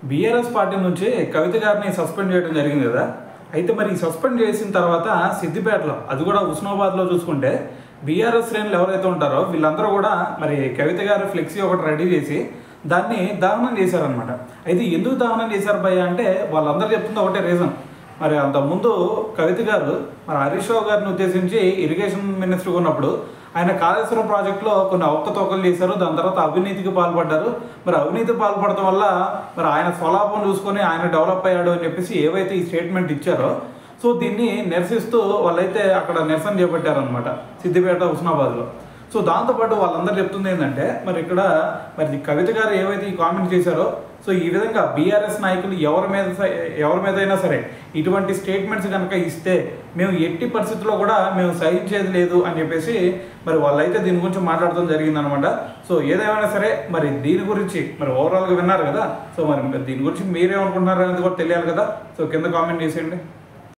BRS party నుంచి కవిత గారిని suspend చేయడం జరిగింది కదా. అయితే మరి సస్పెండ్ చేసిన తర్వాత సిద్దిపేటలో, అది కూడా హుస్నాబాద్లో చూసుకుంటే బీఆర్ఎస్ శ్రేణులు ఎవరైతే ఉంటారో వీళ్ళందరూ కూడా మరి కవిత గారి ఫ్లెక్సీ ఒకటి రెడీ చేసి దాన్ని దహనం చేశారనమాట. అయితే ఎందుకు దహనం చేశారు భయ్య అంటే వాళ్ళందరూ చెప్తుంది ఒకటే రీజన్. మరి అంతకుముందు కవిత గారు మరి హరీష్ రావు గారిని ఉద్దేశించి ఇరిగేషన్ మినిస్టర్గా ఉన్నప్పుడు ఆయన కాళేశ్వరం ప్రాజెక్టులో కొన్ని అవకతవకలు చేశారు. దాని తర్వాత అవినీతికి పాల్పడ్డారు. మరి అవినీతి పాల్పడటం వల్ల మరి ఆయన స్వలాభం చూసుకొని ఆయన డెవలప్ అయ్యాడు అని చెప్పేసి ఏవైతే ఈ స్టేట్మెంట్ ఇచ్చారో, సో దీన్ని నిరసిస్తూ వాళ్ళైతే అక్కడ నిరసన చేపట్టారనమాట సిద్దిపేట, హుస్నాబాద్లో. సో దాంతోపాటు వాళ్ళందరూ చెప్తుంది ఏంటంటే మరి ఇక్కడ మరి కవిత గారు ఏవైతే ఈ కామెంట్ చేశారో, సో ఈ విధంగా బీఆర్ఎస్ నాయకులు ఎవరి మీదైనా సరే ఇటువంటి స్టేట్మెంట్స్ కనుక ఇస్తే మేము ఎట్టి పరిస్థితుల్లో కూడా మేము సహించేది లేదు అని చెప్పేసి మరి వాళ్ళైతే దీని గురించి మాట్లాడడం జరిగిందనమాట. సో ఏదేమైనా సరే మరి దీని గురించి మరి ఓవరాల్గా విన్నారు కదా. సో మరి దీని గురించి మీరేమనుకుంటున్నారు అనేది కూడా తెలియాలి కదా. సో కింద కామెంట్ చేసేయండి.